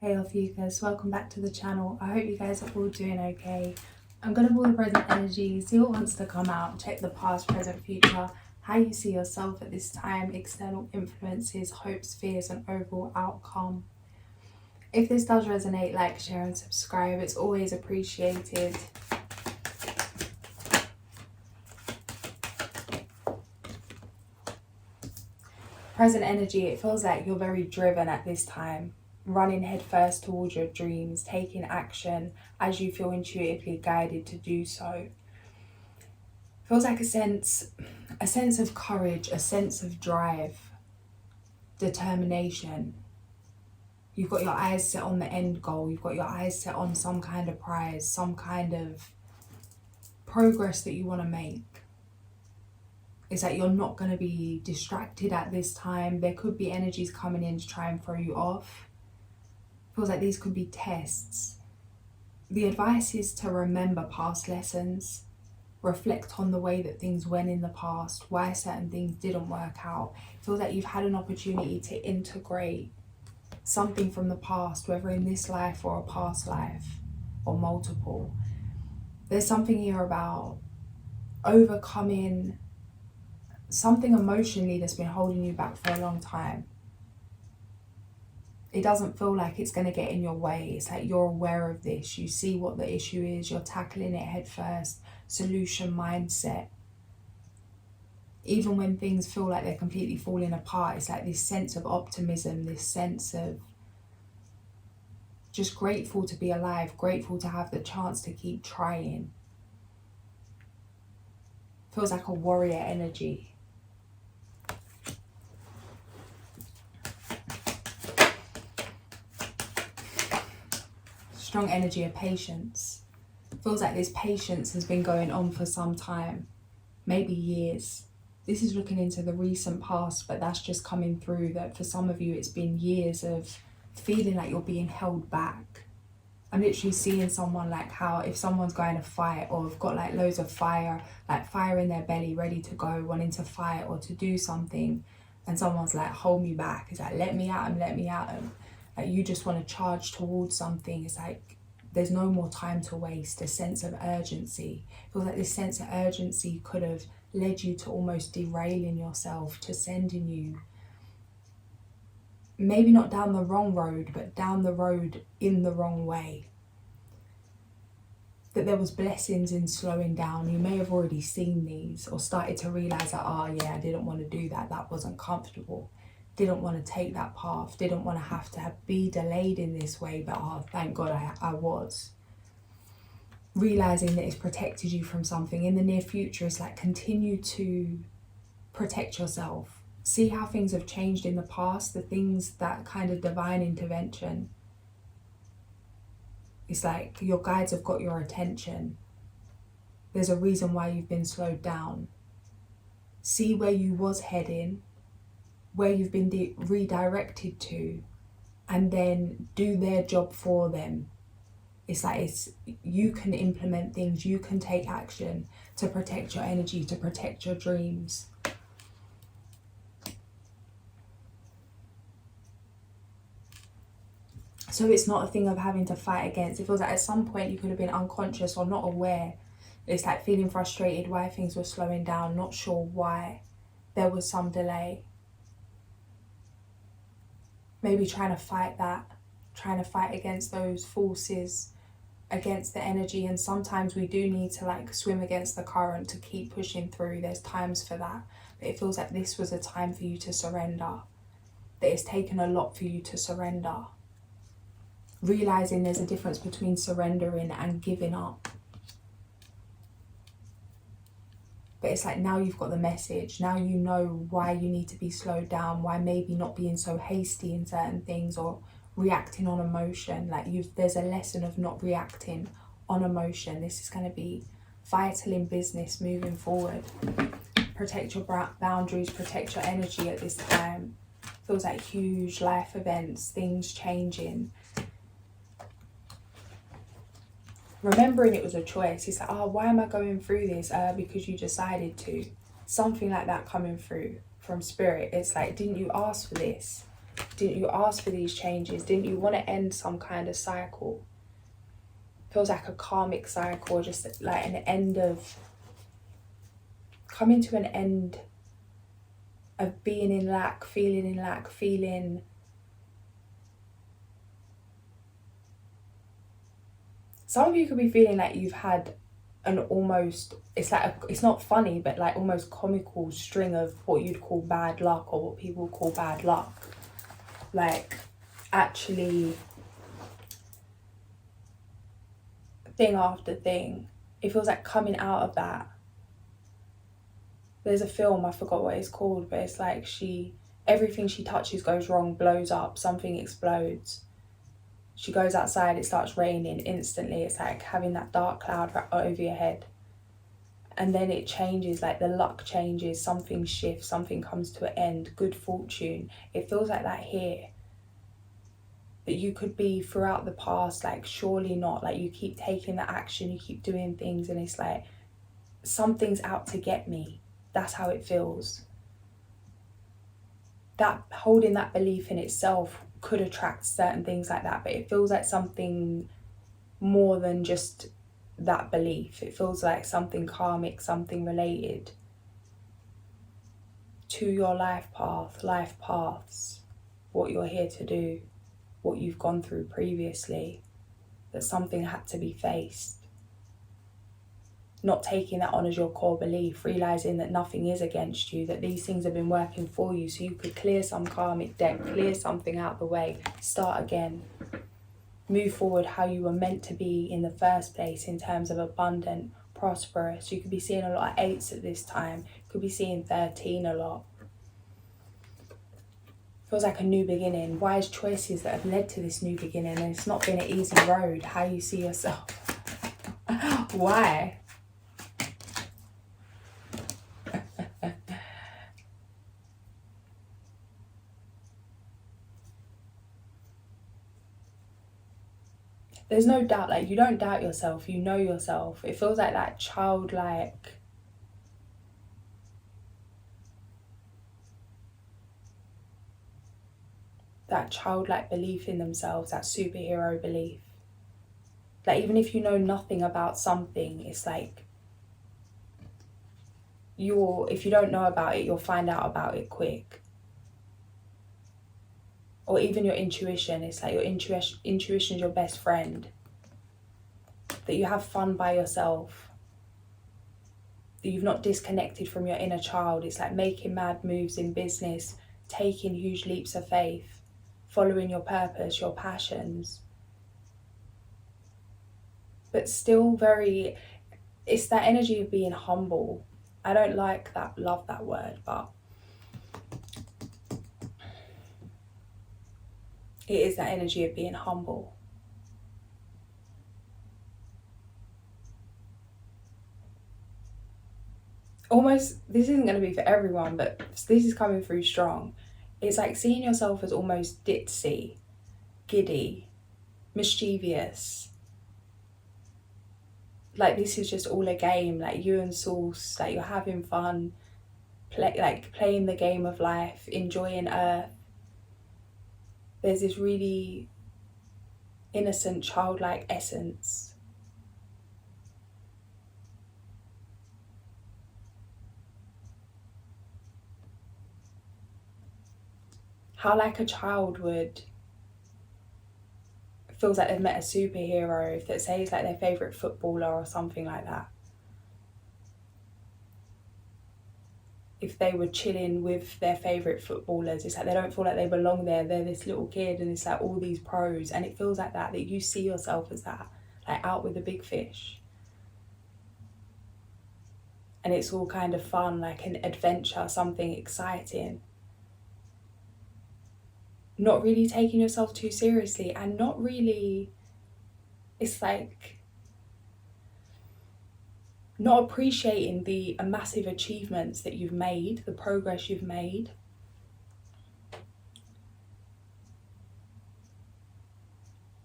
Hey Ophiuchus, welcome back to the channel. I hope you guys are all doing okay. I'm going to pull the present energy, see what wants to come out, check the past, present, future, how you see yourself at this time, external influences, hopes, fears, and overall outcome. If this does resonate, like, share, and subscribe. It's always appreciated. Present energy, it feels like you're very driven at this time. Running headfirst towards your dreams, taking action as you feel intuitively guided to do so. Feels like a sense of courage, a sense of drive, determination. You've got your eyes set on the end goal. You've got your eyes set on some kind of prize, some kind of progress that you want to make. It's like you're not going to be distracted at this time. There could be energies coming in to try and throw you off. Feels like these could be tests. The advice is to remember past lessons, reflect on the way that things went in the past, why certain things didn't work out. It feels like you've had an opportunity to integrate something from the past, whether in this life or a past life or multiple. There's something here about overcoming something emotionally that's been holding you back for a long time. It doesn't feel like it's going to get in your way. It's like you're aware of this. You see what the issue is. You're tackling it head first. Solution mindset. Even when things feel like they're completely falling apart, it's like this sense of optimism, this sense of just grateful to be alive, grateful to have the chance to keep trying. Feels like a warrior energy. Strong energy of patience. Feels like this patience has been going on for some time, maybe years. This is looking into the recent past, but that's just coming through that for some of you it's been years of feeling like you're being held back. I'm literally seeing someone like how if someone's going to fight or have got like loads of fire, like fire in their belly, ready to go, wanting to fight or to do something, and someone's like, hold me back. It's like, let me at them, let me at them. Like you just want to charge towards something. It's like there's no more time to waste. A sense of urgency. It feels like this sense of urgency could have led you to almost derailing yourself, to sending you maybe not down the wrong road, but down the road in the wrong way. That there was blessings in slowing down. You may have already seen these or started to realize that, oh yeah, I didn't want to do that. That wasn't comfortable. Didn't want to take that path, didn't want to have to be delayed in this way, but oh, thank God I was. Realizing that it's protected you from something. In the near future, it's like continue to protect yourself. See how things have changed in the past, the things, that kind of divine intervention. It's like your guides have got your attention. There's a reason why you've been slowed down. See where you was heading, where you've been redirected to, and then do their job for them. It's like you can implement things, you can take action to protect your energy, to protect your dreams. So it's not a thing of having to fight against. It feels like at some point you could have been unconscious or not aware. It's like feeling frustrated why things were slowing down, not sure why there was some delay. Maybe trying to fight that, trying to fight against those forces, against the energy. And sometimes we do need to like swim against the current to keep pushing through. There's times for that. But it feels like this was a time for you to surrender. That it's taken a lot for you to surrender. Realizing there's a difference between surrendering and giving up. But it's like now you've got the message. Now you know why you need to be slowed down, why maybe not being so hasty in certain things or reacting on emotion. Like there's a lesson of not reacting on emotion. This is going to be vital in business moving forward. Protect your boundaries, protect your energy at this time. Feels like huge life events, things changing. Remembering it was a choice. It's like, oh, why am I going through this? Because you decided to. Something like that coming through from spirit. It's like, didn't you ask for this? Didn't you ask for these changes? Didn't you want to end some kind of cycle? Feels like a karmic cycle, just like an end of, coming to an end of being in lack, feeling some of you could be feeling like you've had an almost, it's like it's not funny, but like almost comical string of what you'd call bad luck, or what people call bad luck. Like actually thing after thing. It feels like coming out of that. There's a film, I forgot what it's called, but it's like everything she touches goes wrong, blows up, something explodes. She goes outside, it starts raining instantly. It's like having that dark cloud over your head. And then it changes, like the luck changes, something shifts, something comes to an end, good fortune. It feels like that here. That you could be throughout the past, like surely not. Like you keep taking the action, you keep doing things, and it's like something's out to get me. That's how it feels. That holding that belief in itself could attract certain things like that, but it feels like something more than just that belief. It feels like something karmic, something related to your life paths, what you're here to do, what you've gone through previously, that something had to be faced. Not taking that on as your core belief, realising that nothing is against you, that these things have been working for you, so you could clear some karmic debt, clear something out the way, start again. Move forward how you were meant to be in the first place in terms of abundant, prosperous. You could be seeing a lot of 8s at this time. You could be seeing 13 a lot. Feels like a new beginning. Wise choices that have led to this new beginning, and it's not been an easy road. How you see yourself. Why? There's no doubt, like you don't doubt yourself, you know yourself. It feels like that childlike, belief in themselves, that superhero belief. Like even if you know nothing about something, it's like if you don't know about it, you'll find out about it quick. Or even your intuition, it's like your intuition is your best friend. That you have fun by yourself. That you've not disconnected from your inner child. It's like making mad moves in business, taking huge leaps of faith, following your purpose, your passions. But still it's that energy of being humble. I don't love that word, but it is that energy of being humble. Almost, this isn't going to be for everyone, but this is coming through strong. It's like seeing yourself as almost ditzy, giddy, mischievous. Like this is just all a game, like you and Sauce, like you're having fun, playing the game of life, enjoying Earth. There's this really innocent, childlike essence. How like a child would, feels like they've met a superhero, that says like their favourite footballer or something like that. If they were chilling with their favourite footballers, it's like they don't feel like they belong there. They're this little kid and it's like all these pros, and it feels like that you see yourself as that, like out with the big fish. And it's all kind of fun, like an adventure, something exciting. Not really taking yourself too seriously, and not really, it's like not appreciating the massive achievements that you've made, the progress you've made.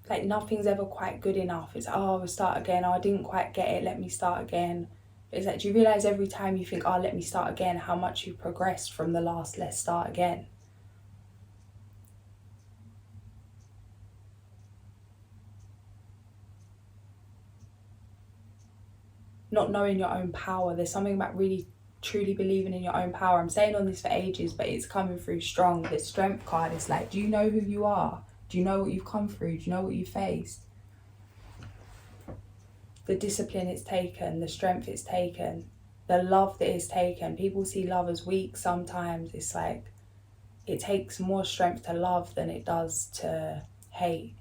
Like nothing's ever quite good enough. It's, oh, we'll start again. Oh, I didn't quite get it. Let me start again. But it's like, do you realise every time you think, oh, let me start again, how much you've progressed from the last let's start again? not knowing your own power. There's something about really truly believing in your own power. I'm saying on this for ages, but it's coming through strong. This strength card is like, do you know who you are? Do you know what you've come through? Do you know what you've faced? The discipline it's taken, the strength it's taken, the love that it's taken. People see love as weak sometimes. It's like, it takes more strength to love than it does to hate.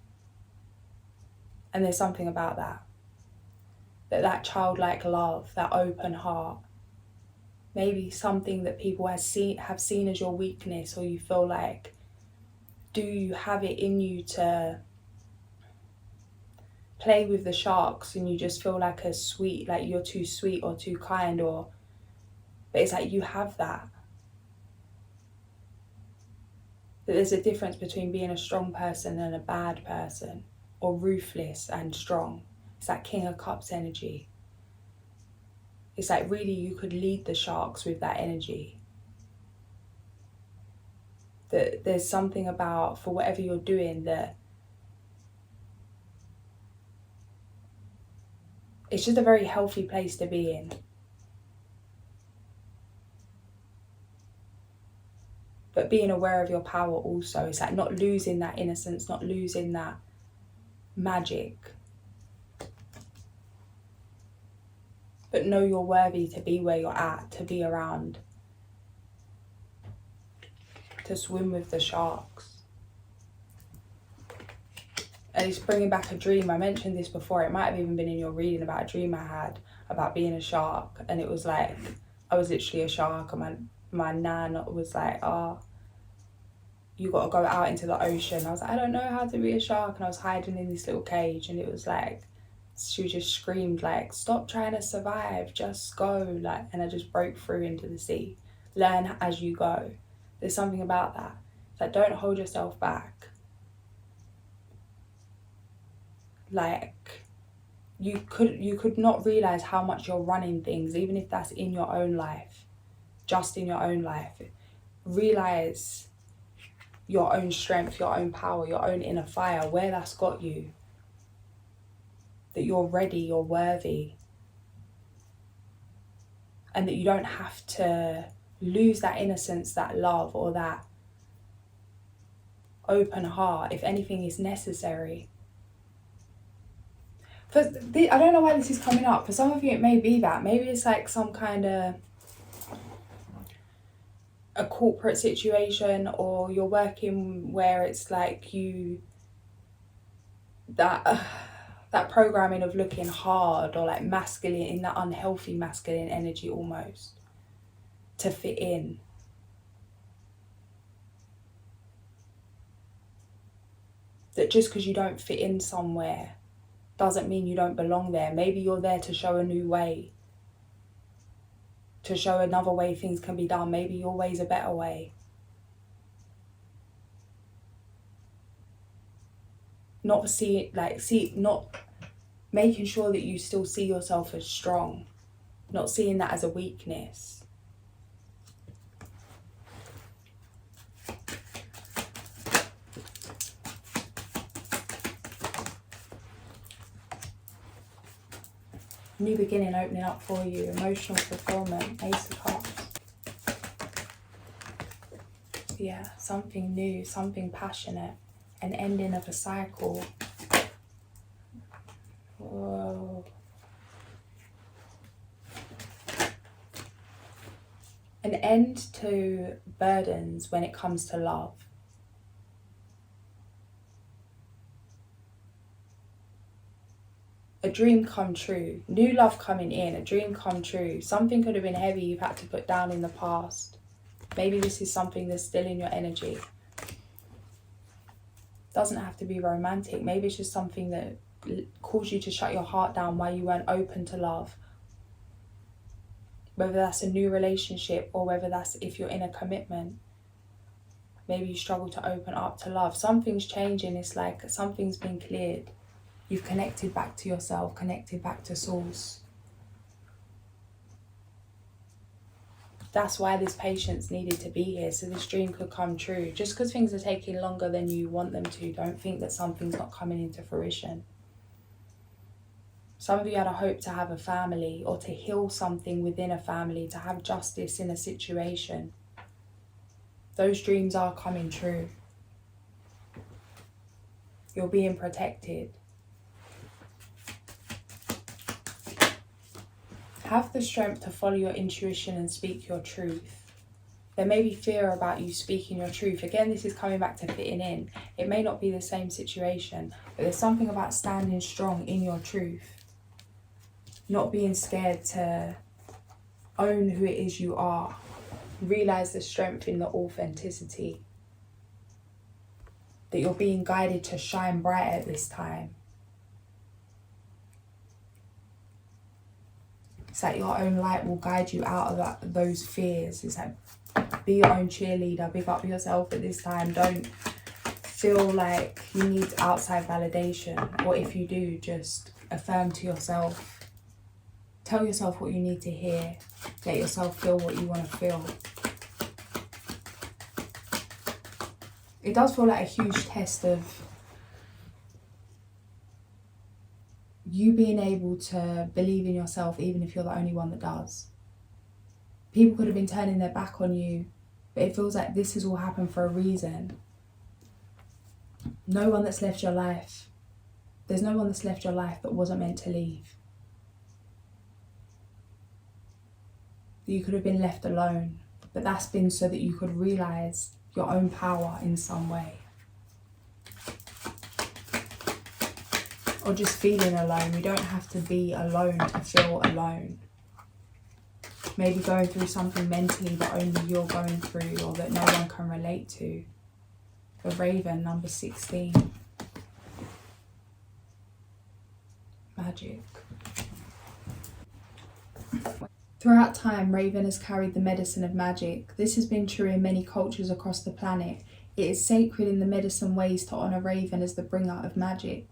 And there's something about that. That childlike love, that open heart, maybe something that people have seen as your weakness, or you feel like, do you have it in you to play with the sharks and you just feel like like you're too sweet or too kind, but it's like you have that. That there's a difference between being a strong person and a bad person, or ruthless and strong. It's that King of Cups energy. It's like really you could lead the sharks with that energy. That there's something about, for whatever you're doing, that it's just a very healthy place to be in. But being aware of your power also. It's like not losing that innocence, not losing that magic. But know you're worthy to be where you're at, to be around, to swim with the sharks. And it's bringing back a dream. I mentioned this before. It might have even been in your reading about a dream I had about being a shark. And it was like, I was literally a shark, and my nan was like, oh, you got to go out into the ocean. I was like, I don't know how to be a shark. And I was hiding in this little cage, and it was like, she just screamed like, stop trying to survive, just go. Like, and I just broke through into the sea. Learn as you go. There's something about that. It's like, don't hold yourself back. Like, you could not realize how much you're running things, even if that's in your own life, just in your own life. Realize your own strength, your own power, your own inner fire, where that's got you. That you're ready, you're worthy. And that you don't have to lose that innocence, that love, or that open heart if anything is necessary. I don't know why this is coming up. For some of you it may be that. Maybe it's like some kind of a corporate situation, or you're working where it's like that programming of looking hard, or like masculine, in that unhealthy masculine energy almost, to fit in. That just because you don't fit in somewhere doesn't mean you don't belong there. Maybe you're there to show a new way, to show another way things can be done. Maybe your way's a better way. Not making sure that you still see yourself as strong, not seeing that as a weakness. New beginning opening up for you, emotional fulfillment, Ace of Cups. Yeah, something new, something passionate, an ending of a cycle. Whoa. An end to burdens when it comes to love. A dream come true, new love coming in, a dream come true. Something could have been heavy you've had to put down in the past. Maybe this is something that's still in your energy. Doesn't have to be romantic. Maybe it's just something that caused you to shut your heart down while you weren't open to love. Whether that's a new relationship, or whether that's if you're in a commitment. Maybe you struggle to open up to love. Something's changing. It's like something's been cleared. You've connected back to yourself, connected back to source. That's why this patience needed to be here, so this dream could come true. Just because things are taking longer than you want them to, don't think that something's not coming into fruition. Some of you had a hope to have a family or to heal something within a family, to have justice in a situation. Those dreams are coming true. You're being protected. Have the strength to follow your intuition and speak your truth. There may be fear about you speaking your truth. Again, this is coming back to fitting in. It may not be the same situation, but there's something about standing strong in your truth. Not being scared to own who it is you are. Realize the strength in the authenticity. That you're being guided to shine bright at this time. It's like your own light will guide you out of those fears. It's like, be your own cheerleader. Big up yourself at this time. Don't feel like you need outside validation. Or if you do, just affirm to yourself. Tell yourself what you need to hear. Let yourself feel what you want to feel. It does feel like a huge test of you being able to believe in yourself, even if you're the only one that does. People could have been turning their back on you, but it feels like this has all happened for a reason. No one that's left your life. There's no one that's left your life that wasn't meant to leave. You could have been left alone, but that's been so that you could realise your own power in some way. Or just feeling alone. You don't have to be alone to feel alone. Maybe going through something mentally that only you're going through or that no one can relate to. The Raven, number 16. Magic. Throughout time, Raven has carried the medicine of magic. This has been true in many cultures across the planet. It is sacred in the medicine ways to honour Raven as the bringer of magic.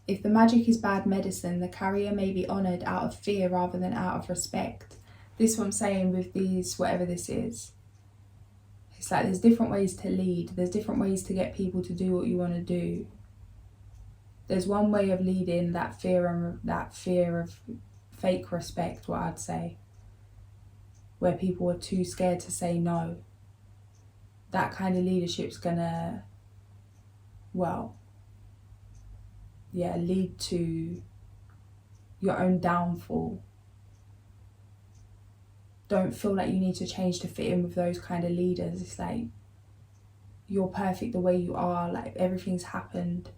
If the magic is bad medicine, the carrier may be honoured out of fear rather than out of respect. This is what I'm saying with these, whatever this is. It's like there's different ways to lead. There's different ways to get people to do what you want to do. There's one way of leading, that fear of fake respect, what I'd say. Where people are too scared to say no. That kind of leadership's gonna, lead to your own downfall. Don't feel like you need to change to fit in with those kind of leaders. It's like, you're perfect the way you are, like everything's happened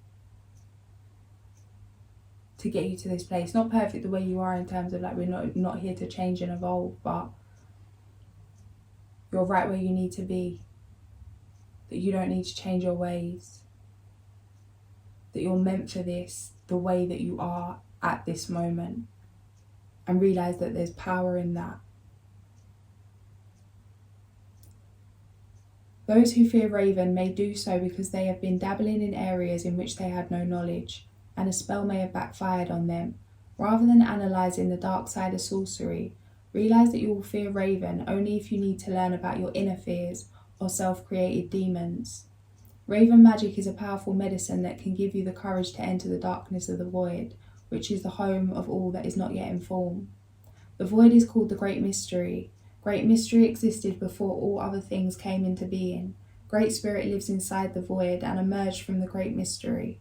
to get you to this place. Not perfect the way you are in terms of like we're not here to change and evolve, but you're right where you need to be. That you don't need to change your ways. That you're meant for this, the way that you are at this moment. And realise that there's power in that. Those who fear Raven may do so because they have been dabbling in areas in which they had no knowledge, and a spell may have backfired on them. Rather than analysing the dark side of sorcery, realise that you will fear Raven only if you need to learn about your inner fears or self-created demons. Raven magic is a powerful medicine that can give you the courage to enter the darkness of the void, which is the home of all that is not yet informed. The void is called the Great Mystery. Great Mystery existed before all other things came into being. Great Spirit lives inside the void and emerged from the Great Mystery.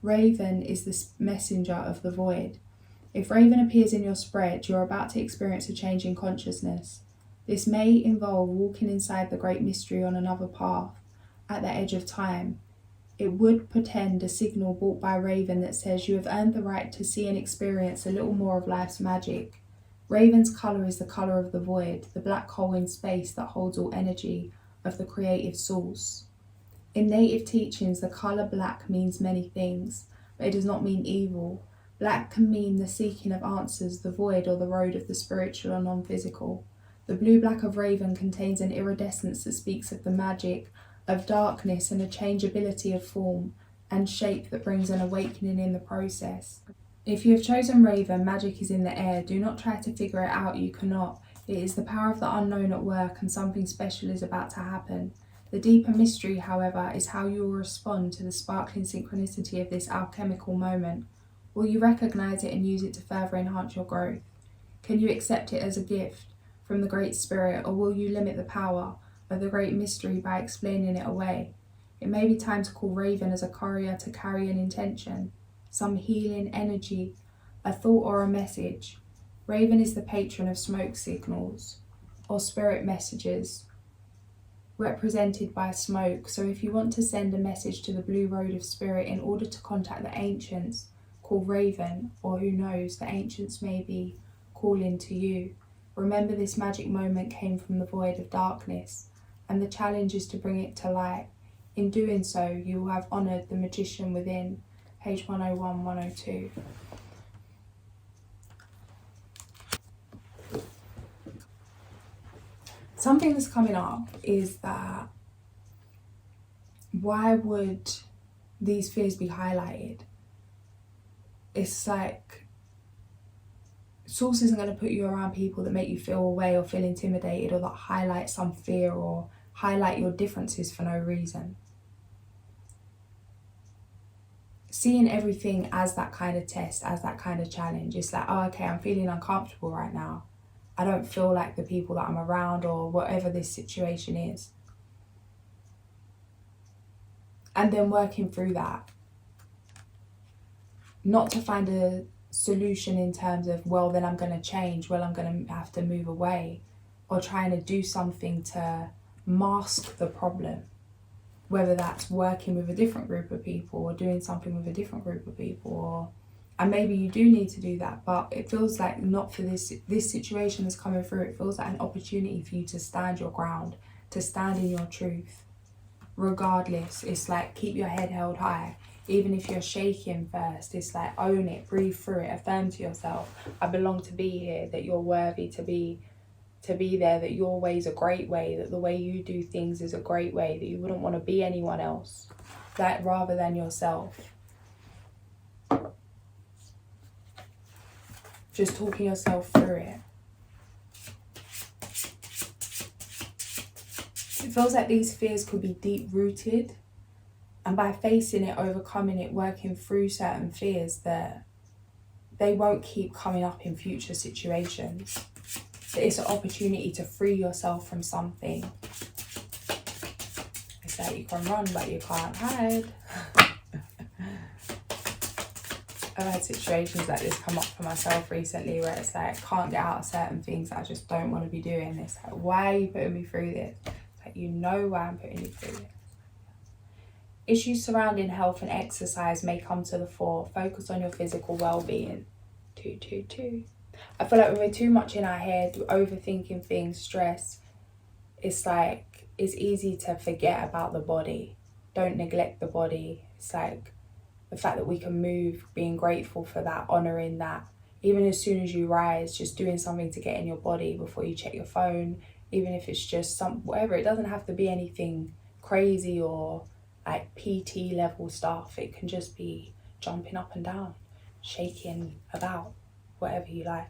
Raven is the messenger of the void. If Raven appears in your spread, you're about to experience a change in consciousness. This may involve walking inside the Great Mystery on another path, at the edge of time. It would portend a signal brought by Raven that says you have earned the right to see and experience a little more of life's magic. Raven's colour is the colour of the void, the black hole in space that holds all energy of the creative source. In native teachings, the colour black means many things, but it does not mean evil. Black can mean the seeking of answers, the void, or the road of the spiritual or non-physical. The blue-black of Raven contains an iridescence that speaks of the magic of darkness and a changeability of form and shape that brings an awakening in the process. If you have chosen Raven, magic is in the air. Do not try to figure it out, you cannot. It is the power of the unknown at work and something special is about to happen. The deeper mystery, however, is how you will respond to the sparkling synchronicity of this alchemical moment. Will you recognize it and use it to further enhance your growth? Can you accept it as a gift from the Great Spirit, or will you limit the power of the great mystery by explaining it away? It may be time to call Raven as a courier to carry an intention, some healing energy, a thought or a message. Raven is the patron of smoke signals or spirit messages represented by smoke. So if you want to send a message to the Blue Road of Spirit in order to contact the ancients, call Raven, or who knows, the ancients may be calling to you. Remember, this magic moment came from the void of darkness, and the challenge is to bring it to light. In doing so, you will have honoured the magician within. Page 101, 102. Something that's coming up is that why would these fears be highlighted? It's like Source isn't going to put you around people that make you feel away or feel intimidated, or that highlight some fear or highlight your differences for no reason. Seeing everything as that kind of test, as that kind of challenge, it's like, oh, okay, I'm feeling uncomfortable right now. I don't feel like the people that I'm around, or whatever this situation is. And then working through that. Not to find a solution in terms of, well, then I'm going to change, well, I'm going to have to move away, or trying to do something to mask the problem. Whether that's working with a different group of people, or doing something with a different group of people, and maybe you do need to do that, but it feels like not for this situation that's coming through. It feels like an opportunity for you to stand your ground, to stand in your truth. Regardless, it's like keep your head held high. Even if you're shaking first, it's like own it, breathe through it, affirm to yourself, I belong to be here, that you're worthy to be there, that your way is a great way, that the way you do things is a great way, that you wouldn't want to be anyone else, that rather than yourself. Just talking yourself through it. It feels like these fears could be deep rooted, and by facing it, overcoming it, working through certain fears, that they won't keep coming up in future situations. It's an opportunity to free yourself from something. It's like you can run, but you can't hide. I've had situations like this come up for myself recently, where it's like, can't get out of certain things that I just don't want to be doing. It's like, why are you putting me through this? It's like, you know why I'm putting you through this. Issues surrounding health and exercise may come to the fore. Focus on your physical well-being. 222. I feel like when we're too much in our head, overthinking things, stress, it's like it's easy to forget about the body. Don't neglect the body. It's like the fact that we can move, being grateful for that, honouring that. Even as soon as you rise, just doing something to get in your body before you check your phone, even if it's just whatever. It doesn't have to be anything crazy or like PT level stuff. It can just be jumping up and down, shaking about, whatever you like.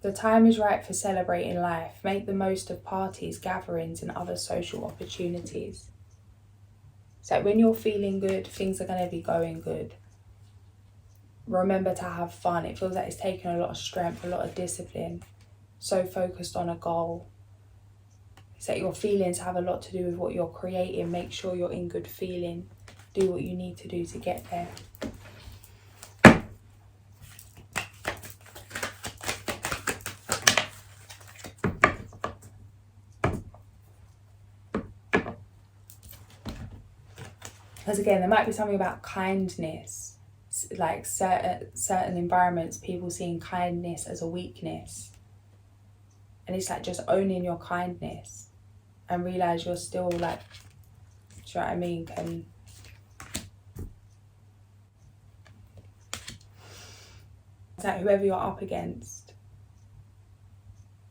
The time is right for celebrating life. Make the most of parties, gatherings, and other social opportunities. So when you're feeling good, things are going to be going good. Remember to have fun. It feels like it's taken a lot of strength, a lot of discipline. So focused on a goal. It's like your feelings have a lot to do with what you're creating. Make sure you're in good feeling. Do what you need to do to get there. Because again, there might be something about kindness, like certain environments, people seeing kindness as a weakness. And it's like just owning your kindness and realise you're still like, do you know what I mean? It's like whoever you're up against,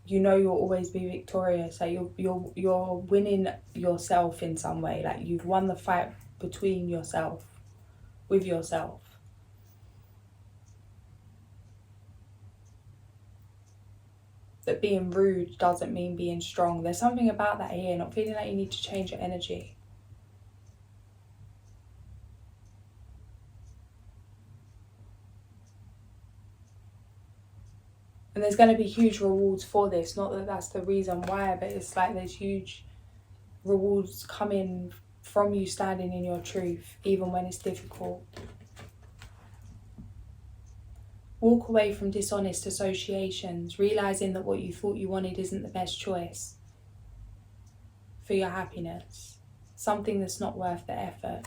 you know you'll always be victorious. Like you're winning yourself in some way. Like you've won the fight between yourself, with yourself. That being rude doesn't mean being strong. There's something about that here, not feeling like you need to change your energy. And there's going to be huge rewards for this. Not that that's the reason why, but it's like there's huge rewards coming from you standing in your truth, even when it's difficult. Walk away from dishonest associations, realising that what you thought you wanted isn't the best choice for your happiness. Something that's not worth the effort.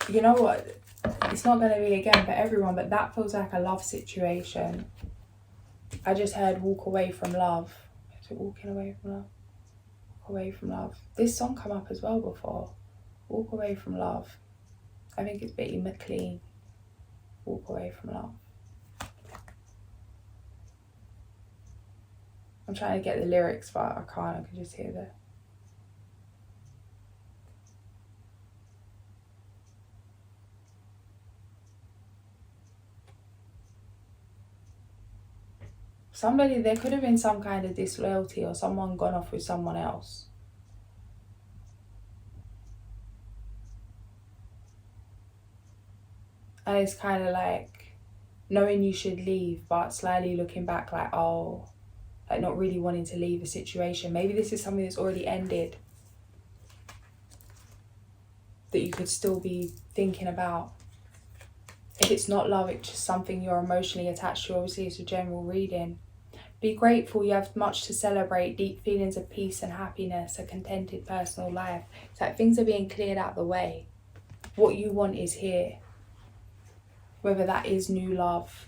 You know what? It's not going to be again for everyone, but that feels like a love situation. I just heard walk away from love. Is it walking away from love? Walk away from love. This song come up as well before. Walk away from love. I think it's Betty McLean. Walk away from love. I'm trying to get the lyrics, but I can't. I can just hear the... Somebody, there could have been some kind of disloyalty or someone gone off with someone else. And it's kind of like knowing you should leave, but slyly looking back like, oh, like not really wanting to leave a situation. Maybe this is something that's already ended that you could still be thinking about. If it's not love, it's just something you're emotionally attached to. Obviously, it's a general reading. Be grateful, you have much to celebrate, deep feelings of peace and happiness, a contented personal life. It's like things are being cleared out of the way. What you want is here. Whether that is new love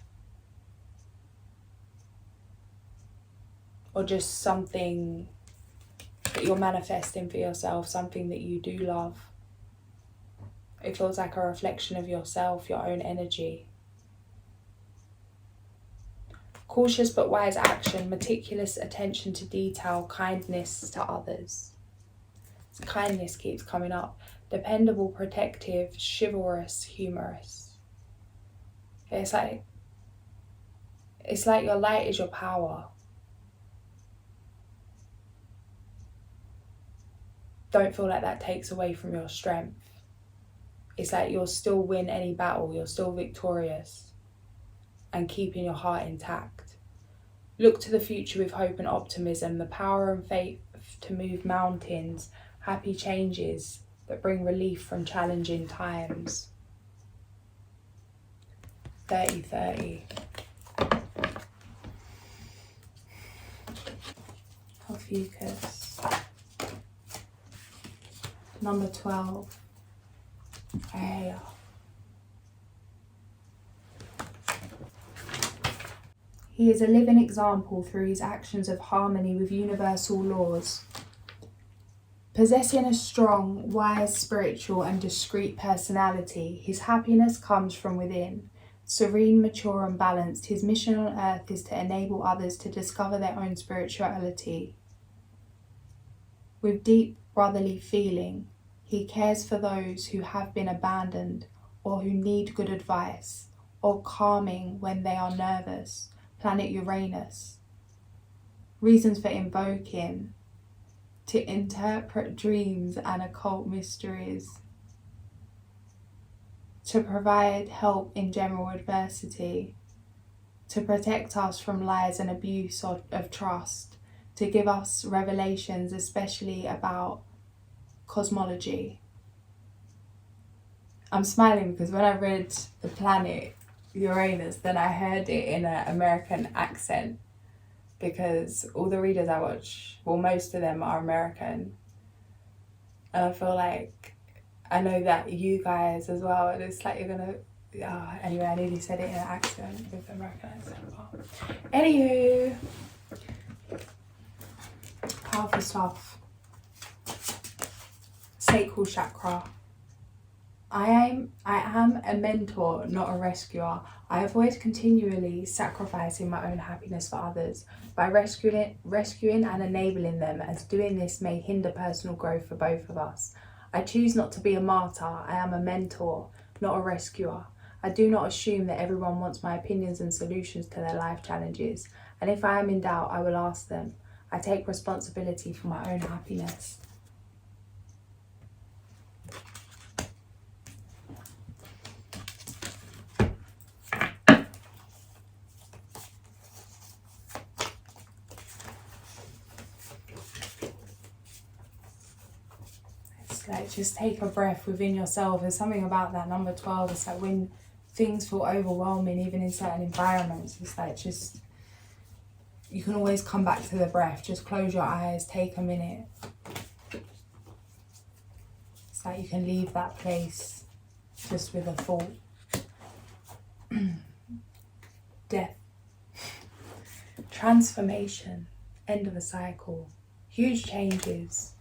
or just something that you're manifesting for yourself, something that you do love. It feels like a reflection of yourself, your own energy. Cautious but wise action, meticulous attention to detail, kindness to others. Kindness keeps coming up. Dependable, protective, chivalrous, humorous. It's like your light is your power. Don't feel like that takes away from your strength. It's like you'll still win any battle, you're still victorious and keeping your heart intact. Look to the future with hope and optimism, the power and faith to move mountains, happy changes that bring relief from challenging times. 30-30. Ophiuchus. Number 12. Barearav. He is a living example through his actions of harmony with universal laws. Possessing a strong, wise, spiritual and discreet personality, his happiness comes from within. Serene, mature and balanced, his mission on earth is to enable others to discover their own spirituality. With deep brotherly feeling, he cares for those who have been abandoned or who need good advice, or calming when they are nervous. Planet Uranus. Reasons for invoking: to interpret dreams and occult mysteries, to provide help in general adversity, to protect us from lies and abuse of trust, to give us revelations, especially about cosmology. I'm smiling because when I read the planet Uranus, then I heard it in an American accent, because all the readers I watch, well, most of them are American, and I feel like I know that you guys as well, and it's like you're gonna, anyway, I nearly said it in an accent, with an American accent. Anywho, powerful stuff. Sacral chakra. I am a mentor, not a rescuer. I avoid continually sacrificing my own happiness for others by rescuing and enabling them, as doing this may hinder personal growth for both of us. I choose not to be a martyr. I am a mentor, not a rescuer. I do not assume that everyone wants my opinions and solutions to their life challenges, and if I am in doubt, I will ask them. I take responsibility for my own happiness. It's like, just take a breath within yourself. There's something about that number 12. It's like when things feel overwhelming, even in certain environments, it's like just, you can always come back to the breath. Just close your eyes, take a minute. It's like you can leave that place just with a thought. Death. Transformation. End of a cycle. Huge changes.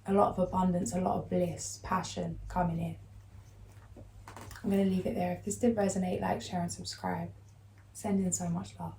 A lot of abundance, a lot of bliss, passion coming in. I'm going to leave it there. If this did resonate, like, share and subscribe. Send in so much love.